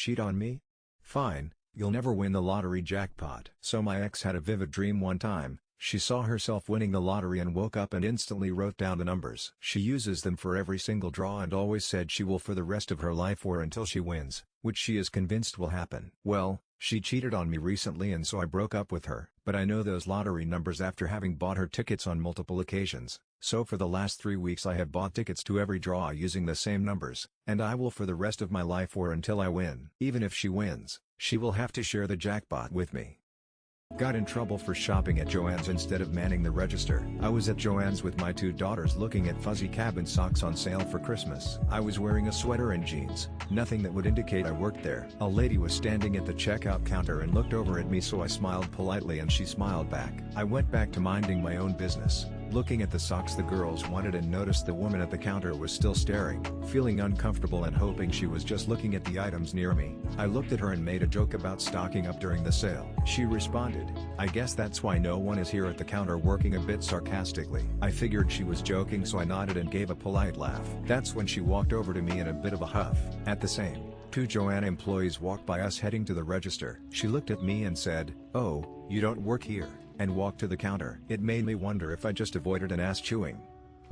Cheat on me? Fine, you'll never win the lottery jackpot. So my ex had a vivid dream one time. She saw herself winning the lottery and woke up and instantly wrote down the numbers. She uses them for every single draw and always said she will for the rest of her life or until she wins, which she is convinced will happen. Well, she cheated on me recently and so I broke up with her, but I know those lottery numbers after having bought her tickets on multiple occasions. So for the last 3 weeks I have bought tickets to every draw using the same numbers, and I will for the rest of my life or until I win. Even if she wins, she will have to share the jackpot with me. Got in trouble for shopping at Joann's instead of manning the register. I was at Joann's with my 2 daughters looking at fuzzy cabin socks on sale for Christmas. I was wearing a sweater and jeans, nothing that would indicate I worked there. A lady was standing at the checkout counter and looked over at me, so I smiled politely and she smiled back. I went back to minding my own business, looking at the socks the girls wanted, and noticed the woman at the counter was still staring, feeling uncomfortable and hoping she was just looking at the items near me. I looked at her and made a joke about stocking up during the sale. She responded, "I guess that's why no one is here at the counter," working a bit sarcastically. I figured she was joking, so I nodded and gave a polite laugh. That's when she walked over to me in a bit of a huff. At the same, 2 Joann employees walked by us heading to the register. She looked at me and said, "Oh, you don't work here," and walked to the counter. It made me wonder if I just avoided an ass chewing,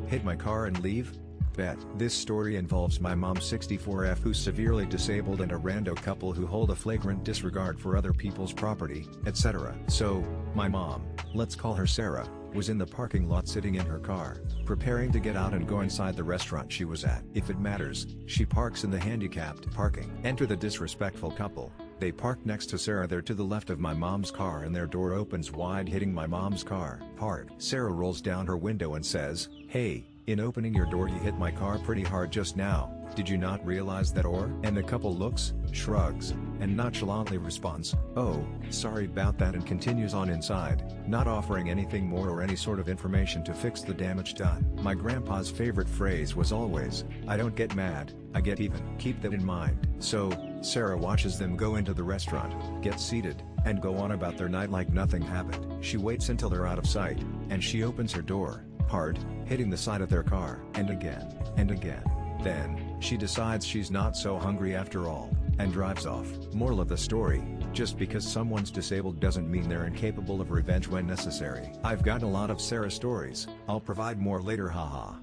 hit my car and leave. Bet. This story involves my mom 64F, who's severely disabled, and a rando couple who hold a flagrant disregard for other people's property, etc. So, my mom, let's call her Sarah, was in the parking lot sitting in her car, preparing to get out and go inside the restaurant she was at. If it matters, she parks in the handicapped parking. Enter the disrespectful couple. They park next to Sarah. They're to the left of my mom's car and their door opens wide, hitting my mom's car. Park. Sarah rolls down her window and says, "Hey, in opening your door you hit my car pretty hard just now, did you not realize that or?" And the couple looks, shrugs, and nonchalantly responds, "Oh, sorry about that," and continues on inside, not offering anything more or any sort of information to fix the damage done. My grandpa's favorite phrase was always, "I don't get mad, I get even." Keep that in mind. So, Sarah watches them go into the restaurant, get seated, and go on about their night like nothing happened. She waits until they're out of sight, and she opens her door, hard, hitting the side of their car, and again, and again. Then, she decides she's not so hungry after all, and drives off. Moral of the story, just because someone's disabled doesn't mean they're incapable of revenge when necessary. I've got a lot of Sarah stories, I'll provide more later, haha.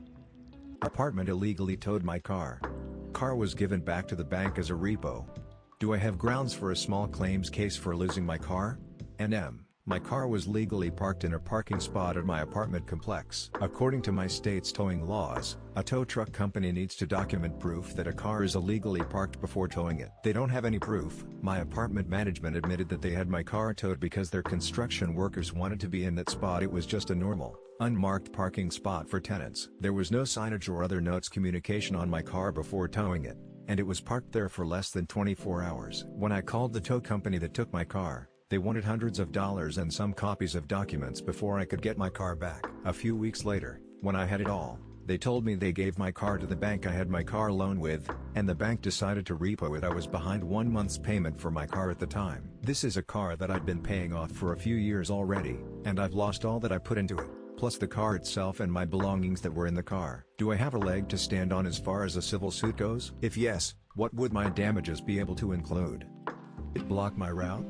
Apartment illegally towed my car. Car was given back to the bank as a repo. Do I have grounds for a small claims case for losing my car? NM. My car was legally parked in a parking spot at my apartment complex. According to my state's towing laws, a tow truck company needs to document proof that a car is illegally parked before towing it. They don't have any proof. My apartment management admitted that they had my car towed because their construction workers wanted to be in that spot. It was just a normal, unmarked parking spot for tenants. There was no signage or other notes communication on my car before towing it, and it was parked there for less than 24 hours. When I called the tow company that took my car, they wanted hundreds of dollars and some copies of documents before I could get my car back. A few weeks later, when I had it all, they told me they gave my car to the bank I had my car loan with, and the bank decided to repo it. I was behind 1 month's payment for my car at the time. This is a car that I'd been paying off for a few years already, and I've lost all that I put into it, plus the car itself and my belongings that were in the car. Do I have a leg to stand on as far as a civil suit goes? If yes, what would my damages be able to include? It block my route?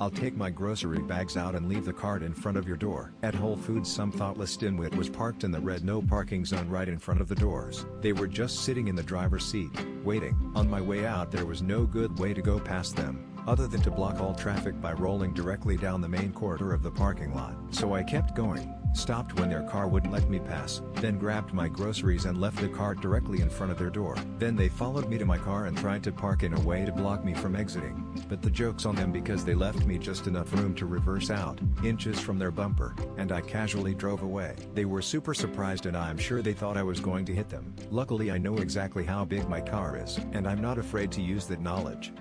I'll take my grocery bags out and leave the cart in front of your door. At Whole Foods, some thoughtless dimwit was parked in the red no parking zone right in front of the doors. They were just sitting in the driver's seat, waiting. On my way out there was no good way to go past them, other than to block all traffic by rolling directly down the main corridor of the parking lot. So I kept going, stopped when their car wouldn't let me pass, then grabbed my groceries and left the cart directly in front of their door. Then they followed me to my car and tried to park in a way to block me from exiting, but the joke's on them because they left me just enough room to reverse out, inches from their bumper, and I casually drove away. They were super surprised and I'm sure they thought I was going to hit them. Luckily I know exactly how big my car is, and I'm not afraid to use that knowledge.